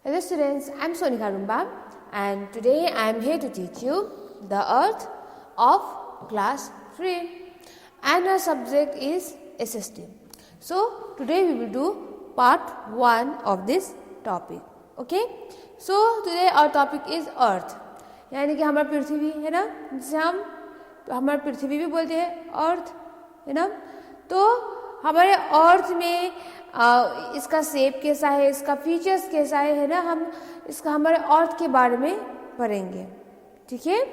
Hello students, I am Sonika Rumba and today I am here to teach you the earth of class 3 and our subject is SST. So today we will do part 1 of this topic. Okay? So today our topic is earth. यानी कि हमारा पृथ्वी है ना, जिसे हम हमारा पृथ्वी भी बोलते हैं अर्थ है ना. तो हमारे अर्थ में इसका शेप कैसा है, इसका फीचर्स कैसा है ना, हम इसका हमारे अर्थ के बारे में पढ़ेंगे. ठीक है.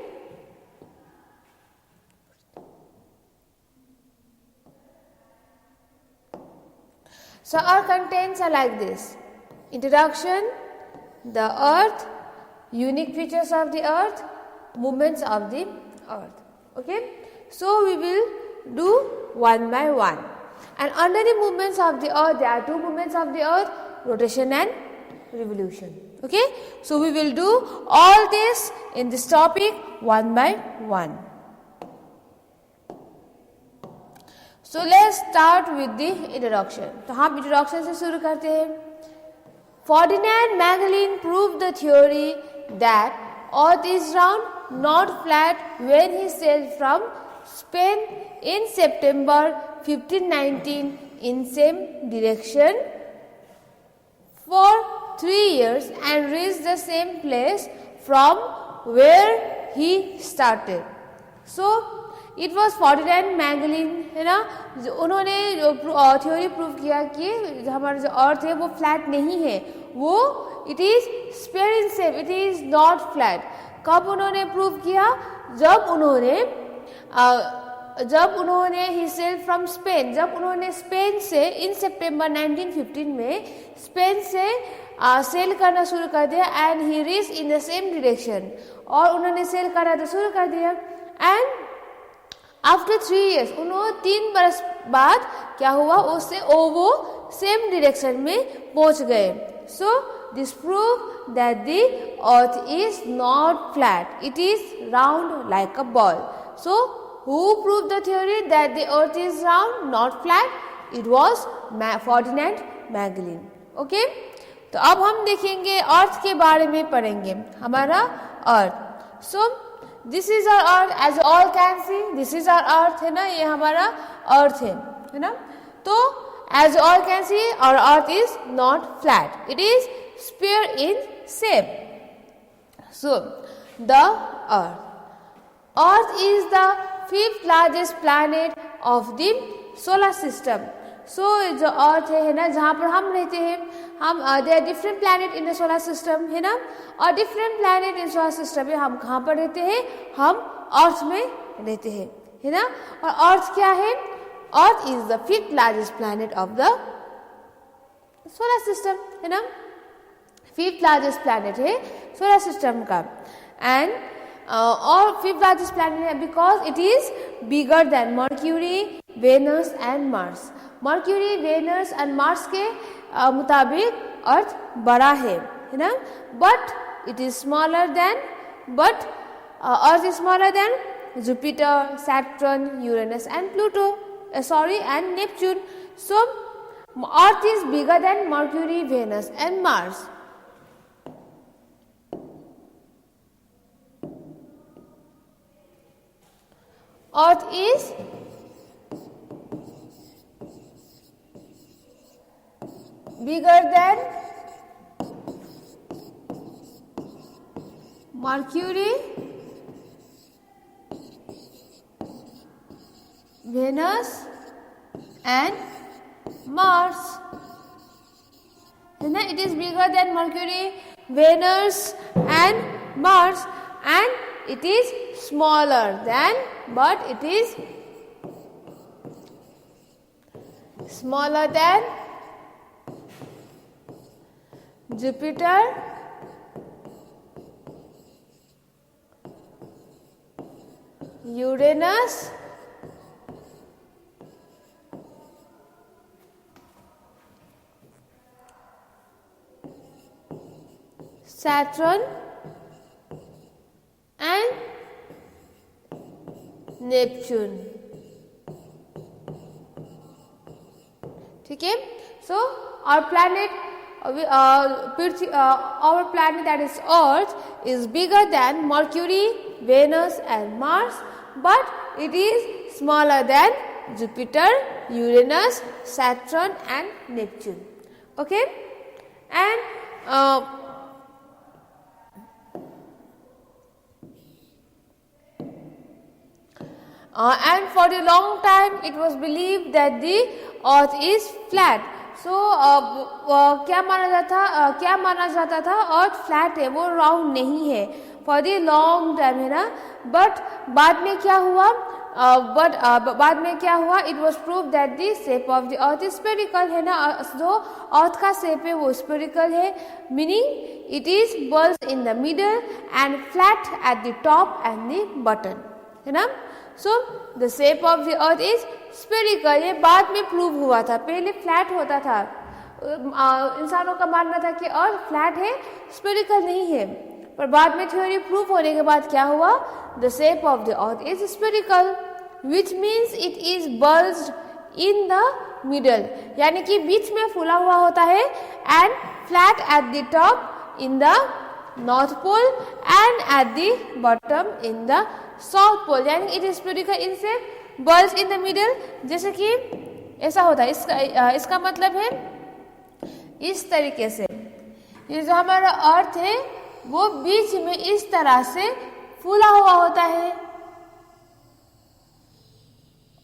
So our contents are like this: introduction, the earth, unique features of the earth, movements of the earth. Okay, so we will do one by one. And under the movements of the earth, there are two movements of the earth: rotation and revolution. Okay, so we will do all this in this topic one by one. So let's start with the introduction. तो हम introduction से शुरू करते हैं. Ferdinand Magellan proved the theory that Earth is round, not flat, when he sailed from Spain in September 1519 in same direction for 3 years and reached the same place from where he started. So it was Ferdinand Magellan है ना, उन्होंने जो theory prove किया कि हमारा जो अर्थ है वो फ्लैट नहीं है, वो it is sphere in shape, it is not flat. कब उन्होंने प्रूव किया? जब उन्होंने ही सेल्ड फ्रॉम स्पेन, जब उन्होंने स्पेन से इन सितंबर 1915 में स्पेन से सेल करना शुरू कर दिया and he reach in the same direction, और उन्होंने सेल करना तो शुरू कर दिया. एंड आफ्टर 3 years, उन्होंने 3 बरस बाद क्या हुआ, उससे वो सेम डायरेक्शन में पहुंच गए. So this prove that the earth is not flat, it is round like a ball. So who proved the theory that the earth is round, not flat? It was Ferdinand Magellan. Okay? तो अब हम देखेंगे अर्थ के बारे में पढ़ेंगे. हमारा अर्थ. So this is our earth, as you all can see, this is our earth है ना, ये हमारा अर्थ है ना. तो as you all can see, our earth is not flat, it is sphere in shape. So the earth is the 5th largest planet of the solar system. So जो अर्थ है ना, जहाँ पर हम रहते हैं, हम there are different planet in the solar system है ना, और different planet in solar system में हम कहाँ पर रहते हैं, हम अर्थ में रहते हैं है ना. और अर्थ क्या है? अर्थ is the 5th largest planet of the solar system है ना, 5th largest planet है solar system का. And और 5th largest planet है because it is bigger than Mercury, Venus and Mars. Mercury, Venus and Mars के मुताबिक अर्थ बड़ा है ना, but it is smaller than, Earth is smaller than Jupiter, Saturn, Uranus and Pluto, and Neptune. So Earth is bigger than Mercury, Venus and Mars. Earth is bigger than Mercury, Venus and Mars. It is bigger than Mercury, Venus and Mars, and it is smaller than, but it is smaller than Jupiter, Uranus, Saturn and Neptune. ठीक है. So our planet our planet, that is Earth, is bigger than Mercury, Venus and Mars, but it is smaller than Jupiter, Uranus, Saturn and Neptune. Okay, and and for a long time it was believed that the earth is flat. So क्या माना जाता था अर्थ flat है, वो round नहीं है for the long time, है ना. बट बाद में क्या हुआ, it was prove that the shape of the earth is spherical, है ना. जो अर्थ का शेप है वो स्फेरिकल है, meaning it is bulge in the middle and flat at the top and the button, है ना. So the shape of the earth is spherical. ये बाद में प्रूव हुआ था, पहले फ्लैट होता था. इंसानों का मानना था कि अर्थ फ्लैट है, स्फेरिकल नहीं है. पर बाद में थ्योरी प्रूव होने के बाद क्या हुआ, the shape of the earth is spherical, which means it is bulged in the middle, यानी कि बीच में फूला हुआ होता है, and flat at the top in the north pole and at the bottom in the south pole, यानी it is spherical in shape, bulge in the middle. जैसे कि ऐसा होता है, इसका मतलब है इस तरीके से, ये जो हमारा अर्थ है वो बीच में इस तरह से फूला हुआ होता है,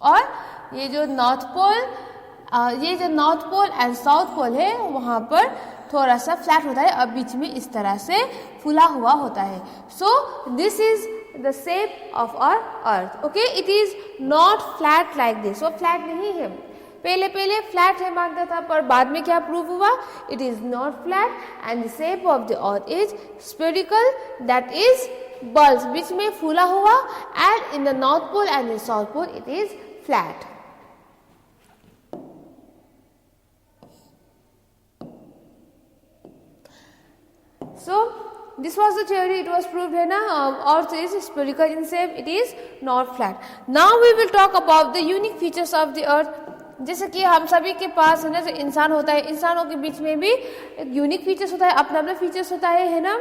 और ये जो north pole and south pole है वहां पर थोड़ा सा फ्लैट होता है और बीच में इस तरह से फूला हुआ होता है. So this is the shape of our earth. Okay, it is not flat like this. वो फ्लैट नहीं है, पहले फ्लैट है मानता था, पर बाद में क्या प्रूव हुआ, it is not flat and the shape of the earth is spherical, that is bulge, बीच में फूला हुआ, and in the north pole and the south pole it is flat. So this was the theory, it was proved है ना, earth is spherical in shape, it is not flat. Now we will talk about the unique features of the earth. जैसे कि हम सभी के पास है ना, जो इंसान होता है, इंसानों के बीच में भी एक यूनिक फीचर्स होता है, अपना अपना फीचर्स होता है ना.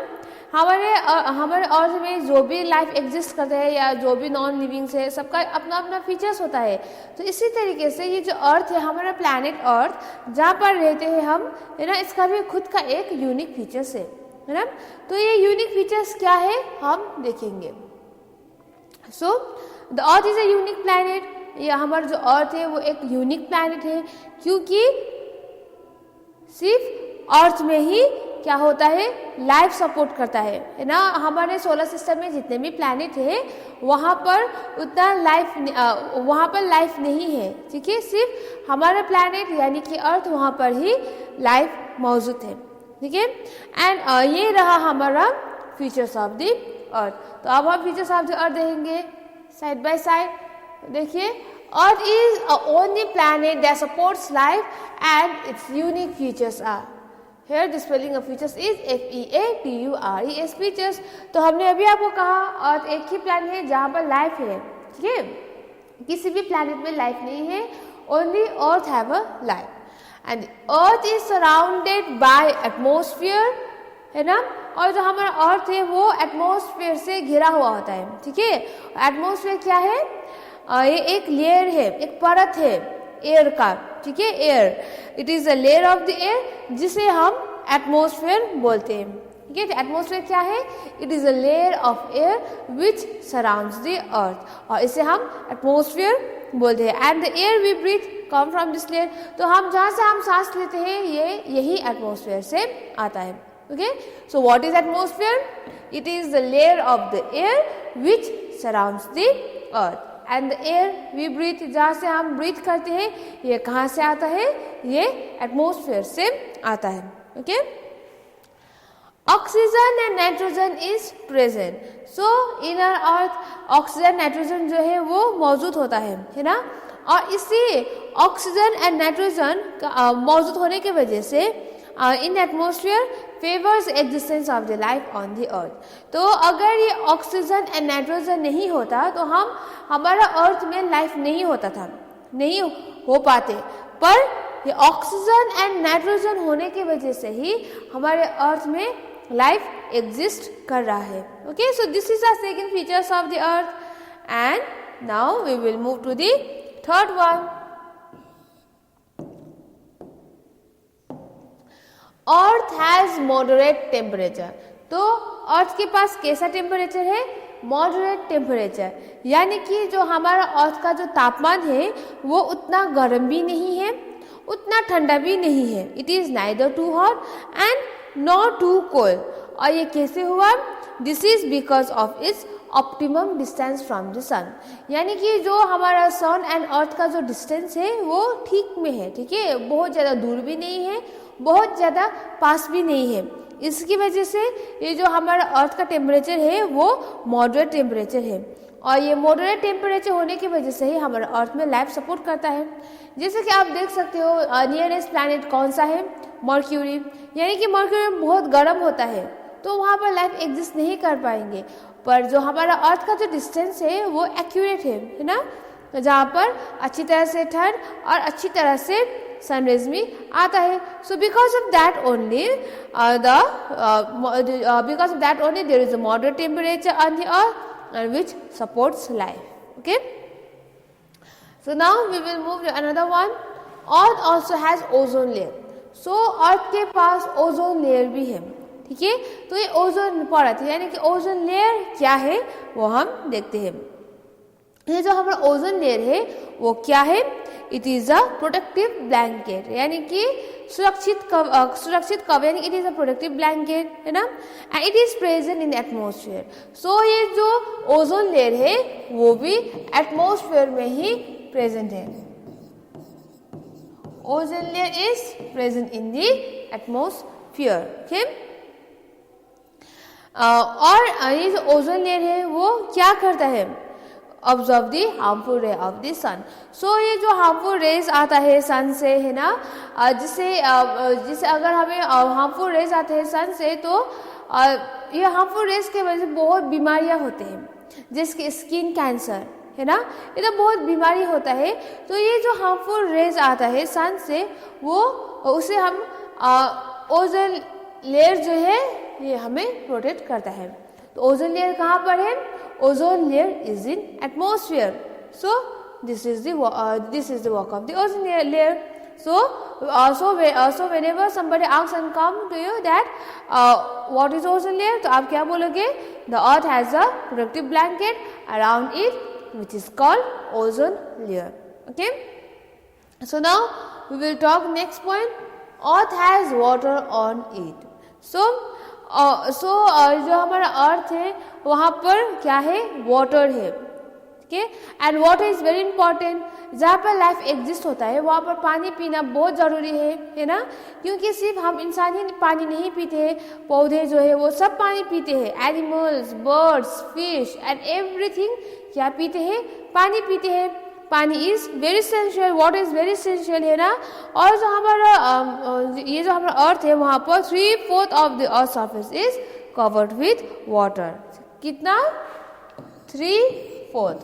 हमारे अर्थ में जो भी लाइफ एग्जिस्ट करते हैं या जो भी नॉन लिविंग्स है, सबका अपना अपना फीचर्स होता है. तो इसी तरीके से ये जो अर्थ है, हमारा प्लैनेट अर्थ जहाँ पर रहते हैं हम, है ना, इसका भी खुद का एक यूनिक फीचर्स है ना. तो ये यूनिक फीचर्स क्या है हम देखेंगे. So the earth is a unique planet. ये हमारा जो अर्थ है वो एक यूनिक प्लैनेट है, क्योंकि सिर्फ अर्थ में ही क्या होता है, लाइफ सपोर्ट करता है ना. हमारे सोलर सिस्टम में जितने भी प्लैनेट है वहाँ पर उतना लाइफ नहीं है, ठीक है. सिर्फ हमारा प्लैनेट यानी कि अर्थ, वहाँ पर ही लाइफ मौजूद है, ठीक है. एंड ये रहा हमारा फीचर्स ऑफ द अर्थ. तो अब हम फीचर्स ऑफ द अर्थ देखेंगे साइड बाय साइड. देखिए, earth is only planet that supports life and its unique features are. Here the spelling of features is FEATURES features. तो हमने अभी आपको कहा अर्थ एक ही प्लैनेट है जहाँ पर लाइफ है, ठीक है. किसी भी प्लैनेट में लाइफ नहीं है, only earth have a life. And earth is surrounded by atmosphere, है ना. और जो हमारा अर्थ है वो एटमॉस्फेयर से घिरा हुआ होता है, ठीक है. एटमॉस्फेयर क्या है, ये एक लेयर है, एक परत है एयर का, ठीक है. Air, it is a layer of the air जिसे हम एटमॉस्फेयर बोलते हैं, ठीक है. एटमॉस्फेयर क्या है, it is a layer of air which surrounds the earth, और इसे हम एटमॉस्फेयर बोलते हैं. And the air we breathe come from this layer. तो हम जहाँ से हम सांस लेते हैं यही एटमॉस्फेयर से आता है, okay. So what is atmosphere, it is the layer of the air which surrounds the earth. And the air we breathe, जहाँ से हम ब्रीथ करते हैं, ये कहाँ से आता है, ये एटमॉस्फेयर से आता है, okay. Oxygen and nitrogen is present. So in our earth oxygen nitrogen जो है वो मौजूद होता है ना. और इसी ऑक्सीजन एंड नाइट्रोजन मौजूद होने की वजह से इन atmosphere favours existence of the life on the earth. तो अगर ये ऑक्सीजन एंड नाइट्रोजन नहीं होता तो हमारा अर्थ में लाइफ नहीं होता था, नहीं हो पाते. पर ये ऑक्सीजन एंड नाइट्रोजन होने की वजह से ही हमारे अर्थ में लाइफ एग्जिस्ट कर रहा है. Okay, so this is the second features of the earth and now we will move to the third one. Earth has moderate temperature. तो अर्थ के पास कैसा टेम्परेचर है? मॉडरेट टेम्परेचर, यानी कि जो हमारा अर्थ का जो तापमान है वो उतना गर्म भी नहीं है, उतना ठंडा भी नहीं है. It is neither too hot and not too cold. और ये कैसे हुआ? This is because of its optimum distance from the sun. यानी कि जो हमारा सन एंड अर्थ का जो डिस्टेंस है वो ठीक में है. ठीक है, बहुत ज़्यादा दूर भी नहीं है, बहुत ज़्यादा पास भी नहीं है. इसकी वजह से ये जो हमारा अर्थ का टेम्परेचर है वो मॉडरेट टेम्परेचर है. और ये मॉडरेट टेम्परेचर होने की वजह से ही हमारा अर्थ में लाइफ सपोर्ट करता है. जैसे कि आप देख सकते हो नियरेस्ट प्लैनेट कौन सा है? मर्क्यूरी. यानी कि मर्क्यूरी बहुत गर्म होता है तो वहाँ पर लाइफ एग्जिस्ट नहीं कर पाएंगे. पर जो हमारा अर्थ का जो डिस्टेंस है वो एक्यूरेट है ना, जहाँ पर अच्छी तरह से ठंड और अच्छी तरह से सनरेज भी आता है. So because of that only there is a moderate temperature on the earth which supports life. Okay, so now we will move to another one. Earth also has ozone layer. So earth के पास ozone layer भी है. ठीक है, तो ये ozone परत यानी कि ओजोन लेयर क्या है वो हम देखते हैं. ये जो हमारा ओजोन लेयर है वो क्या है? It is a protective blanket, यानी कि सुरक्षित कवर, यानी it is a protective blanket, है ना. And it is present in atmosphere. So ये जो ओजोन लेयर है वो भी एटमॉस्फेयर में ही प्रेजेंट है. Ozone layer is present in the atmosphere. Okay, और ये जो ओजोन लेयर है वो क्या करता है? Observe the harmful ray of the sun. So ये जो हार्मफुल रेज आता है सन से, है ना, जिसे अगर हमें हार्मफुल रेज आते हैं सन से तो ये हार्मफुल रेज के वजह से बहुत बीमारियां होते हैं, जैसे स्किन कैंसर, है ना, ये तो बहुत बीमारी होता है. तो ये जो हार्मफुल रेज आता है सन से वो उसे हम ओजोन लेयर जो है ये हमें प्रोटेक्ट करता है. तो ओजोन लेयर कहाँ पर है? Ozone layer is in atmosphere. So this is the work of the ozone layer. So whenever somebody asks and come to you that what is ozone layer, तो आप क्या बोलोगे? The earth has a protective blanket around it which is called ozone layer. Okay, so now we will talk next point. Earth has water on it. So जो हमारा अर्थ है वहाँ पर क्या है? वाटर है. ठीक है, and water is very important. जहाँ पर लाइफ एग्जिस्ट होता है वहाँ पर पानी पीना बहुत ज़रूरी है ना, क्योंकि सिर्फ हम इंसान ही पानी नहीं पीते हैं, पौधे जो है वो सब पानी पीते हैं. Animals, birds, fish and everything क्या पीते हैं? पानी पीते हैं. पानी is very essential, water is very essential, है ना. और जो हमारा ये जो हमारा अर्थ है वहाँ पर 3/4 of the earth surface is covered with water. कितना? 3/4.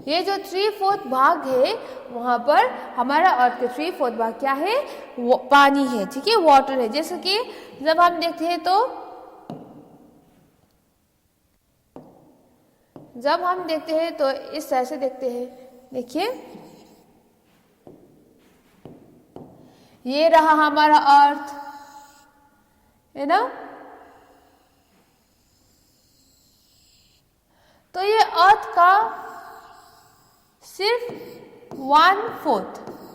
ये जो 3/4 भाग है वहाँ पर हमारा अर्थ के 3/4 भाग क्या है? वो पानी है. ठीक है, वाटर है. जैसे कि जब हम देखते हैं तो इस तरह से देखते हैं. देखिए, ये रहा हमारा अर्थ, है ना. तो ये अर्थ का सिर्फ 1/4,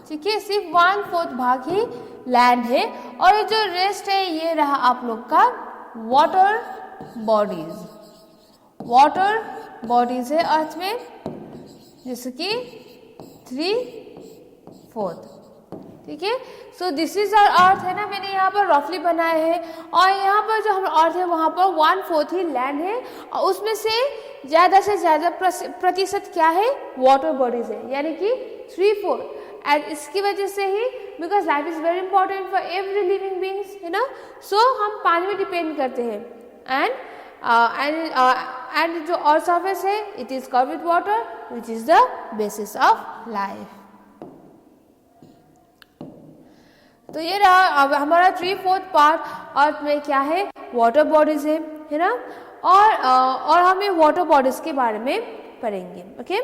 ठीक है, सिर्फ 1/4 भाग ही लैंड है. और ये जो रेस्ट है ये रहा आप लोग का वाटर बॉडीज है अर्थ में, जैसे कि 3/4. ठीक है, so this is our earth, है ना. मैंने यहाँ पर रफली बनाया है और यहाँ पर जो हमारा अर्थ है वहाँ पर 1/4 ही लैंड है और उसमें से ज़्यादा प्रतिशत क्या है? वाटर बॉडीज है, यानी कि 3/4. एंड इसकी वजह से ही because life is very important for every living beings, है ना. सो हम पानी में डिपेंड करते हैं. एंड जो अर्थ सरफेस है it is covered with water which is the basis of life. तो ये रहा अब हमारा 3/4 पार्ट अर्थ में क्या है, वाटर बॉडीज है ना, और हमें वाटर बॉडीज के बारे में पढ़ेंगे. Okay,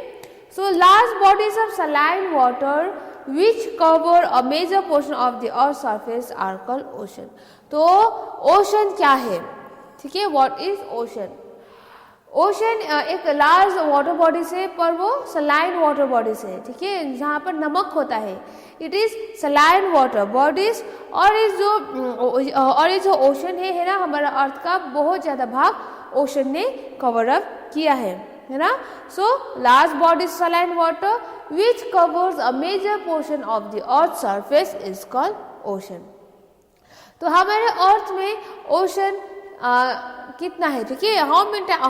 so large bodies of saline water which cover a major portion of the earth surface are called ocean. तो ओशन क्या है, ठीक है, व्हाट इज ओशन. ओशन एक लार्ज वाटर बॉडी से, पर वो सलाइन वाटर बॉडी से, ठीक है, जहाँ पर नमक होता है. It is saline water bodies. और ये जो ओशन है ना, हमारा अर्थ का बहुत ज़्यादा भाग ओशन ने कवर अप किया है ना. So large bodies saline water which covers a major portion of the earth's surface is called ocean. तो हमारे अर्थ में ओशन कितना है, ठीक है,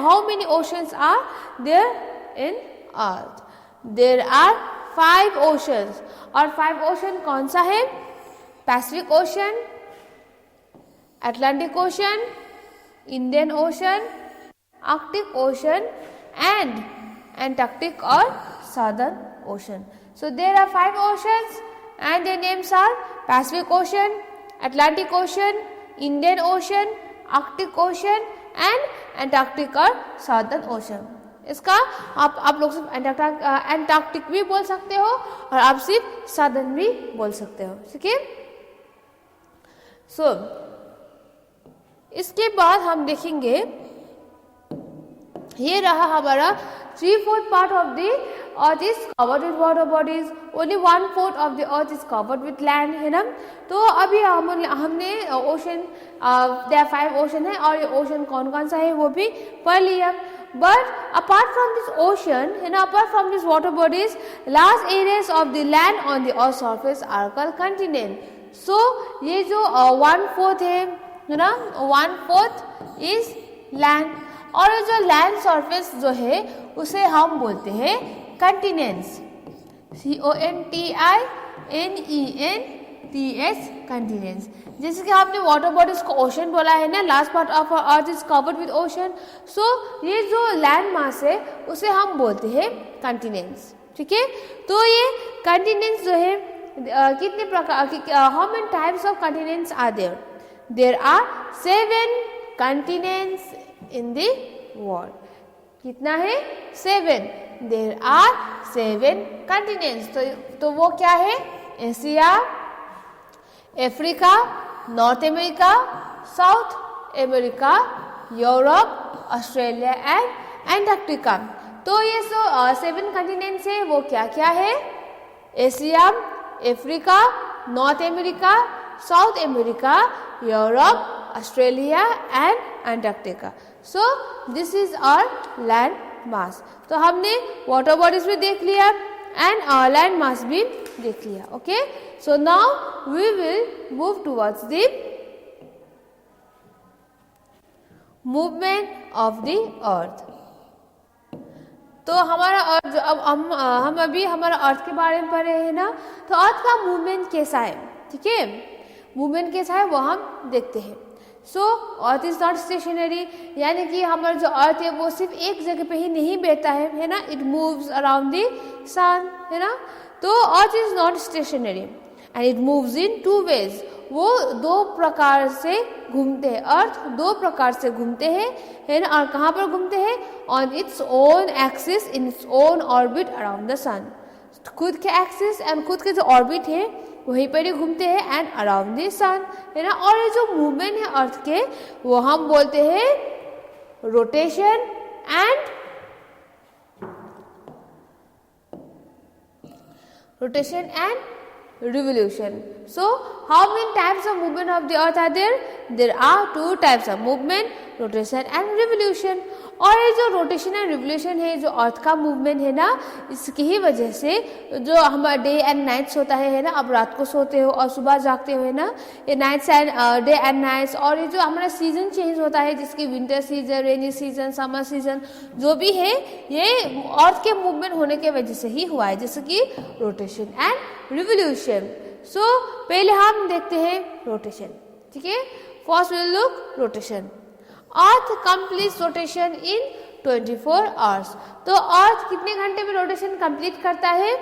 how many oceans are there in earth? There are 5 oceans. और 5 ocean कौन सा है, Pacific ocean, Atlantic ocean, Indian ocean, Arctic ocean and Antarctic और southern ocean. So there are 5 oceans and their names are Pacific Ocean, Atlantic Ocean, Indian Ocean, Arctic Ocean and Antarctic और Southern Ocean. इसका आप लोग सिर्फ Antarctic भी बोल सकते हो और आप सिर्फ साउदर्न भी बोल सकते हो, ठीक है. सो इसके बाद हम देखेंगे, ये रहा हमारा 3/4 part of the earth is covered with water bodies. Only 1/4 of the earth is covered with land, है ना. तो अभी हमने ओशन, there are 5 ocean है और ये ओशन कौन कौन सा है वो भी पढ़ लिया. But apart from this ocean, है ना, apart from these water bodies, large areas of the land on the earth surface are called continent. So ये जो 1/4 है ना, 1/4 is land. और जो लैंड सरफेस जो है उसे हम बोलते हैं कंटिनेंट्स, CONTINENTS, कंटिनेंट्स. जैसे कि आपने वाटर बॉडीज को ओशन बोला है ना, last part of earth is covered with ocean. So ये जो लैंड मास है उसे हम बोलते हैं कंटिनेंट्स, ठीक है. तो ये कंटिनेंट्स जो है कितने प्रकार, how many types of continents are there? There are 7 continents in the world. कितना है? 7. There are 7 continents. तो वो क्या है? Asia, Africa, North America, South America, Europe, Australia and Antarctica. तो ये 7 कंटिनेंट्स है, वो क्या क्या है? Asia, Africa, North America, South America, Europe, Australia and Antarctica. So this is our land mass. तो हमने वाटर बॉडीज भी देख लिया एंड लैंड मास भी देख लिया. Okay, so now we will move towards the movement of the earth. तो हमारा अर्थ, अब हम अभी हमारा अर्थ के बारे में पढ़े हैं ना, तो अर्थ का मूवमेंट कैसा है, ठीक है, मूवमेंट कैसा है वो हम देखते हैं. सो अर्थ इज नॉट स्टेशनरी, यानी कि हमारा जो अर्थ है वो सिर्फ एक जगह पे ही नहीं बैठता है ना, it moves around the sun, है ना. तो अर्थ is not stationary and it moves in 2 ways. वो 2 प्रकार से घूमते हैं, अर्थ 2 प्रकार से घूमते हैं, है ना. और कहाँ पर घूमते हैं? On its own axis, in its own orbit around the sun. खुद के एक्सिस एंड खुद के जो ऑर्बिट है वहीं पर ही घूमते हैं एंड अराउंड द सन, है ना. और ये जो मूवमेंट है अर्थ के वो हम बोलते हैं rotation and revolution. So how many types of movement of the earth are there? There are 2 types of movement, rotation and revolution. और ये जो रोटेशन एंड रिवोल्यूशन है, जो अर्थ का मूवमेंट है ना, इसकी ही वजह से जो हमारा डे एंड नाइट्स होता है ना, अब रात को सोते हो और सुबह जागते हो ना, ये nights and day and nights. और ये जो हमारा सीजन चेंज होता है, जिसकी winter season, rainy season, summer season जो भी है, ये अर्थ के मूवमेंट होने के वजह से ही हुआ है, जैसे कि रोटेशन एंड रिवोल्यूशन. सो पहले हम देखते हैं रोटेशन, ठीक है. First will look rotation. Earth complete rotation in 24 hours. तो अर्थ कितने घंटे में रोटेशन कंप्लीट करता है?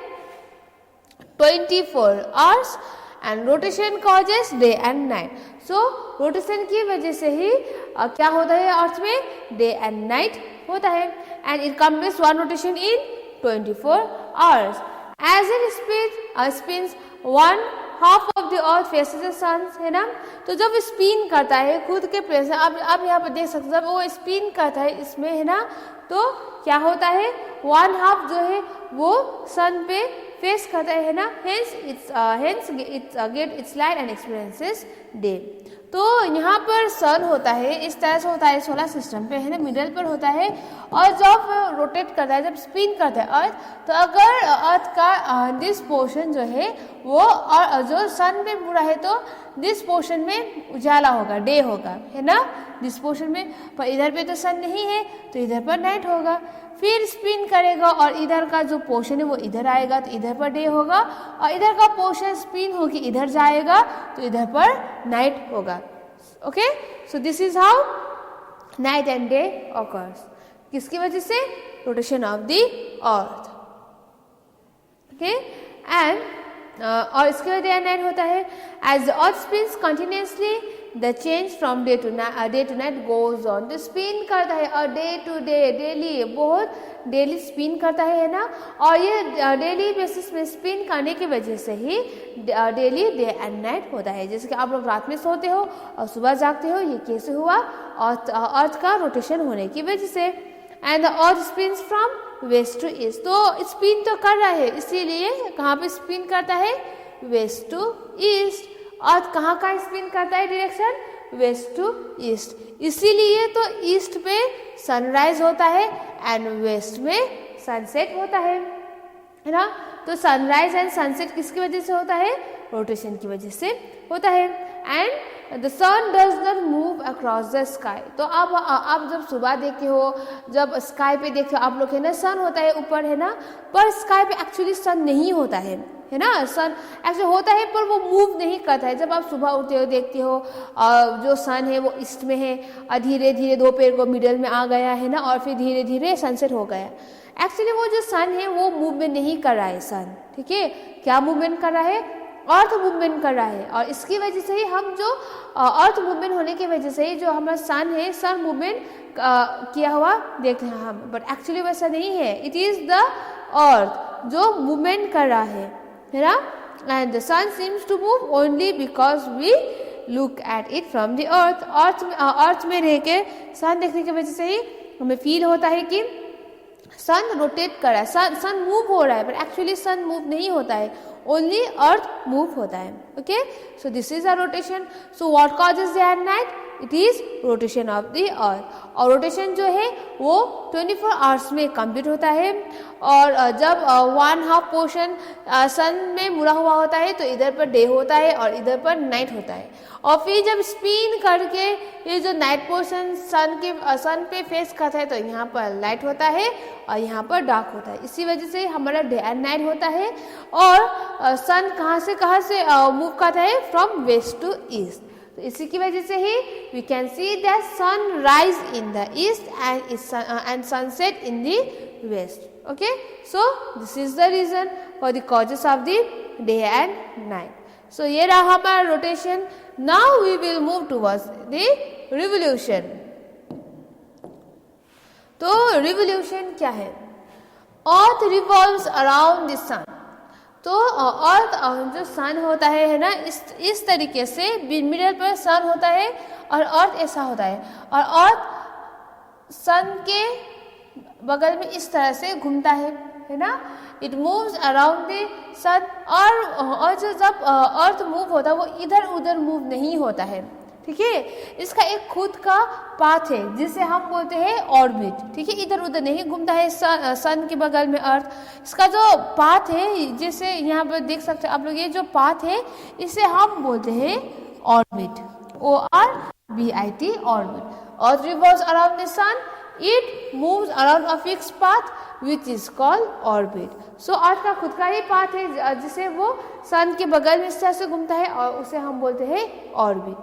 24 hours. And rotation causes day and night. So rotation की वजह से ही क्या होता है अर्थ में, डे एंड नाइट होता है. And it completes one rotation in 24 hours. As it spins one half of the earth faces the sun, है ना. तो जब स्पिन करता है खुद के प्लेस, अब यहाँ पर देख सकते हैं, जब वो स्पिन करता है इसमें, है ना, तो क्या होता है, वन हाफ जो है वो सन पे फेस करता है ना. Hence it's get its light and experiences day. तो यहाँ पर सन होता है, इस तरह से होता है सोलर सिस्टम पे, है ना, मिडल पर होता है. और जब रोटेट करता है, जब स्पिन करता है अर्थ, तो अगर अर्थ का दिस पोर्शन जो है वो, और जो सन पे पूरा है तो दिस पोर्शन में उजाला होगा, डे होगा, है ना, दिस पोर्शन में. पर इधर पे तो सन नहीं है तो इधर पर नाइट होगा. फिर स्पिन करेगा और इधर का जो पोर्शन है वो इधर आएगा तो इधर पर डे होगा, और इधर का पोर्शन स्पिन होकर इधर जाएगा तो इधर पर नाइट होगा. Okay, so this is how night and day occurs. किसकी वजह से, rotation of the earth. Okay, and और इसके बाद डे एंड नाइट होता है. As the earth spins continuously the change from day to night goes on. तो spin करता है और डे टू डे, डेली, बहुत डेली स्पिन करता है ना. और ये डेली बेसिस में स्पिन करने की वजह से ही डेली डे एंड नाइट होता है. जैसे कि आप लोग रात में सोते हो और सुबह जागते हो, ये कैसे हुआ, अर्थ का रोटेशन होने की वजह से. And the earth spins from west to east. तो स्पिन तो कर रहा है, इसीलिए कहाँ पे स्पिन करता है, वेस्ट टू ईस्ट. अर्थ कहाँ का स्पिन करता है, डायरेक्शन वेस्ट टू ईस्ट. इसीलिए तो ईस्ट पे सनराइज होता है एंड वेस्ट में सनसेट होता है ना. तो सनराइज एंड सनसेट किसकी वजह से होता है, रोटेशन की वजह से होता है. And the sun does not move across the sky. तो आप जब सुबह देखते हो, जब स्काई पे देखते हो आप लोग, है ना, सन होता है ऊपर, है ना, पर स्काई पे एक्चुअली सन नहीं होता है ना. सन एक्चुअली होता है पर वो मूव नहीं करता है. जब आप सुबह उठते हो देखते हो जो सन है वो ईस्ट में है और धीरे धीरे दोपहर को मिडल में आ गया, है ना, और फिर धीरे धीरे सनसेट हो गया. एक्चुअली वो जो सन है वो मूवमेंट नहीं कर रहा है सन. ठीक है, क्या मूवमेंट कर रहा है, अर्थ मूवमेंट कर रहा है. और इसकी वजह से ही हम जो अर्थ मूवमेंट होने की वजह से ही जो हमारा सन है, सन मूवमेंट किया हुआ देखते हैं हम. बट एक्चुअली वैसा नहीं है, इट इज द अर्थ जो मूवमेंट कर रहा है ना. And the sun seems to move only because we look at it from the earth. Earth में रह के सन देखने की वजह से ही हमें फील होता है कि सन रोटेट कर रहा है, सन मूव हो रहा है, बट एक्चुअली सन मूव नहीं होता है, ओनली अर्थ मूव होता है. Okay, so this is a rotation. So what causes day and night, it is rotation of the earth. और रोटेशन जो है वो 24 आवर्स में कंप्लीट होता है. और जब वन हाफ पोर्शन सन में मुड़ा हुआ होता है तो इधर पर डे होता है और इधर पर नाइट होता है. और फिर जब स्पिन करके ये जो नाइट पोर्शन सन पे फेस करता है तो यहाँ पर लाइट होता है और यहाँ पर डार्क होता है. इसी वजह से हमारा डे एंड नाइट होता है. और सन कहाँ से मूव करता है, फ्रॉम वेस्ट टू ईस्ट. तो इसी की वजह से ही we can see that sun rise in the east and sunset in the west. Okay, so this is the reason for the causes of the day and night. So ये रहा हमारा rotation. Now we will move towards the revolution. तो revolution क्या है, earth revolves around the sun. So earth जो सन होता है ना, इस तरीके से मिडल पर सन होता है और अर्थ ऐसा होता है. और अर्थ सन के बगल में इस तरह से घूमता है ना. इट मूव्स अराउंड द सन. और जब अर्थ मूव होता है वो इधर उधर मूव नहीं होता है. ठीक है, इसका एक खुद का पाथ है जिसे हम बोलते हैं ऑर्बिट. ठीक है, इधर उधर नहीं घूमता है सन के बगल में अर्थ. इसका जो पाथ है, जैसे यहाँ पर देख सकते हैं आप लोग, ये जो पाथ है इसे हम बोलते हैं orbit, ORBIT, orbit. Earth revolves around the sun, it moves around a fixed path which is called orbit. So earth का खुद का ही पाथ है जिसे वो सन के बगल में इस तरह से घूमता है और उसे हम बोलते हैं orbit.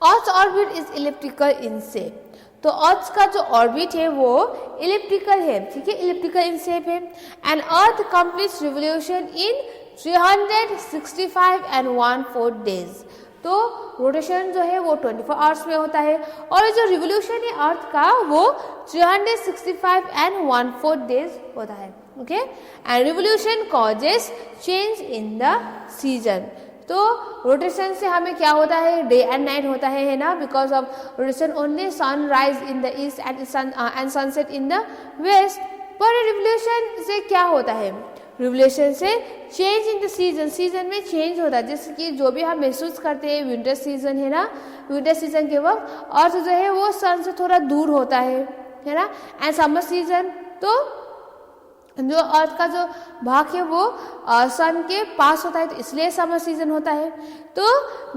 Earth orbit is elliptical in shape. तो अर्थ का जो ऑर्बिट है वो इलिप्टिकल है. ठीक है, इलिप्टिकल इन शेप है. And earth completes revolution in 365 and 1/4 days। तो रोटेशन जो है वो 24 आवर्स में होता है और जो रिवोल्यूशन है अर्थ का वो 365 and 1/4 डेज होता है। Okay, and revolution causes change in the season. तो रोटेशन से हमें क्या होता है, डे एंड नाइट होता है ना, because of rotation only sun rise in the east and sunset in the west. पर रिवोल्यूशन से क्या होता है, रिवोल्यूशन से change in the season, season में चेंज होता है। जैसे कि जो भी हम महसूस करते हैं विंटर सीजन है ना, विंटर सीजन के वक्त अर्थ जो है वो सन से थोड़ा दूर होता है ना। एंड समर सीजन तो जो अर्थ का जो भाग है वो सन के पास होता है, तो इसलिए समर सीजन होता है। तो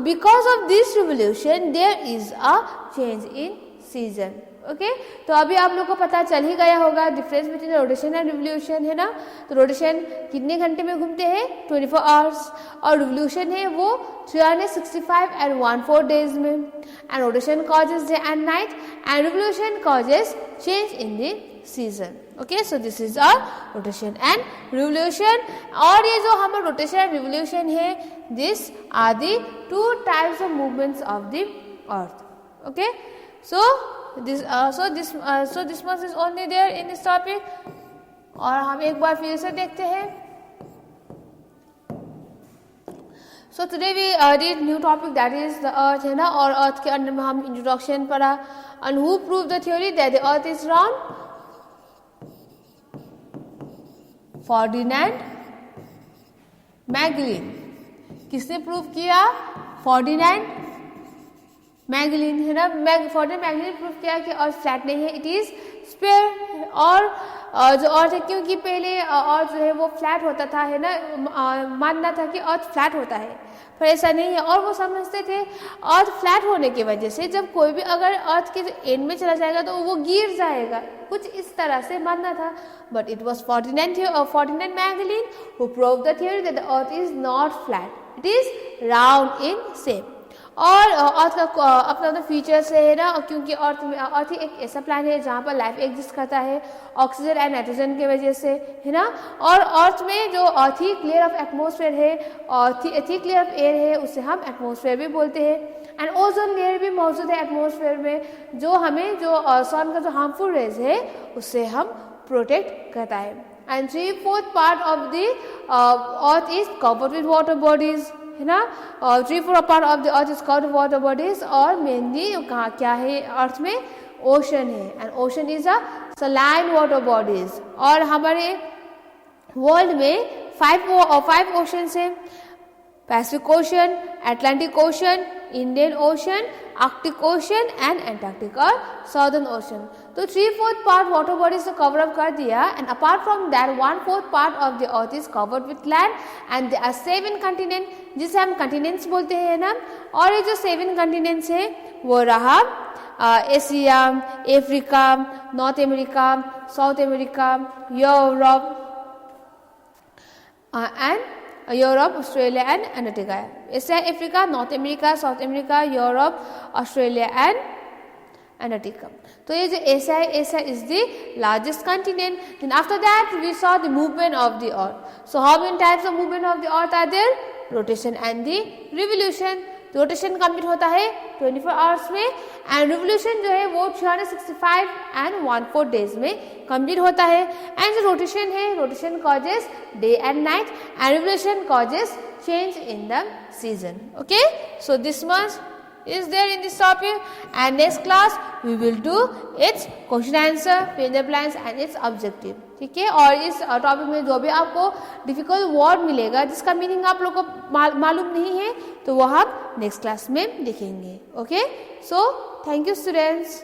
because of this revolution there is a change in season. Okay, तो अभी आप लोग को पता चल ही गया होगा difference between rotation and revolution है ना। तो रोटेशन कितने घंटे में घूमते हैं, 24 आवर्स, और रिवोल्यूशन है वो 365 and 1/4 डेज में। And rotation causes day and night and revolution causes change in the season. Okay, so this is our rotation and revolution. और ये जो हमारा रोटेशन एंड रिवोल्यूशन है, this are the two types of movements of the earth. Okay, so this much is only there in this topic। और हम एक बार फिर से देखते हैं। So today we read new topic that is the earth है ना, और अर्थ के अंदर में हम इंट्रोडक्शन पढ़ा। And who proved the theory that the earth is round? Ferdinand Magellan. किसने प्रूव किया, फर्डिनेंड मैगलिन है ना। फर्डिनेंड मैगलिन ने प्रूव किया कि अर्थ फ्लैट नहीं है, इट इज स्फीयर। और जो अर्थ है, क्योंकि पहले अर्थ जो है वो फ्लैट होता था है ना, मानना था कि अर्थ फ्लैट होता है, पर ऐसा नहीं है। और वो समझते थे अर्थ फ्लैट होने की वजह से जब कोई भी अगर अर्थ के एंड में चला जाएगा तो वो गिर जाएगा, कुछ इस तरह से मानना था। But it was Ferdinand Magellan who prove the theory that the earth is not flat, it is round in shape. और अर्थ का अपना अपना फीचर्स है ना, क्योंकि अर्थ ही एक ऐसा प्लैनेट है जहाँ पर लाइफ एग्जिस्ट करता है ऑक्सीजन एंड नाइट्रोजन की वजह से है ना। और अर्थ में जो थिक लेयर ऑफ एटमॉस्फेयर है और थिक लेयर ऑफ एयर है, उसे हम एटमॉस्फेयर भी बोलते हैं। एंड ओजोन लेयर भी मौजूद है एटमॉस्फेयर में, जो हमें जो सन का जो हार्मफुल रेज है उससे हम प्रोटेक्ट करता है। And 3/4 part of the earth is covered with water bodies है ना। 3/4 part of the earth is covered with water bodies. और मेनली कहाँ क्या है अर्थ में, ओशन है। And ocean is a saline water bodies. और हमारे वर्ल्ड में 5 ओशंस है, Pacific ocean, Atlantic ocean, Indian ocean, Arctic ocean and Antarctic और सदर्न ओशन। तो 3/4 पार्ट वाटर बॉडीज से कवर अप कर दिया। And apart from that 1/4 part of the earth is covered with land and there are 7 continent, जिसे हम continents बोलते हैं ना। और ये जो 7 कंटिनेंट्स है वो रहा Asia, Africa, North America, South America, Europe Europe, Australia and Antarctica. Asia, Africa, North America, South America, Europe, Australia and Antarctica. तो ये जो एशिया है, Asia is the largest continent. Then after that we saw the movement of the earth. So how many types of movement of the earth are there, rotation and the revolution. Rotation complete होता है 24 hours में and revolution जो है वो 365 and 1/4 days में complete होता है। And जो रोटेशन है, rotation causes day and night and revolution causes change in the season. Okay, so this much is there in this topic, and next class we will do its question answer, fill the blanks and its objective। ठीक है, और इस topic में जो भी आपको difficult word मिलेगा जिसका मीनिंग आप लोग को मालूम नहीं है, तो वो हम नेक्स्ट क्लास में देखेंगे। Okay, so thank you students.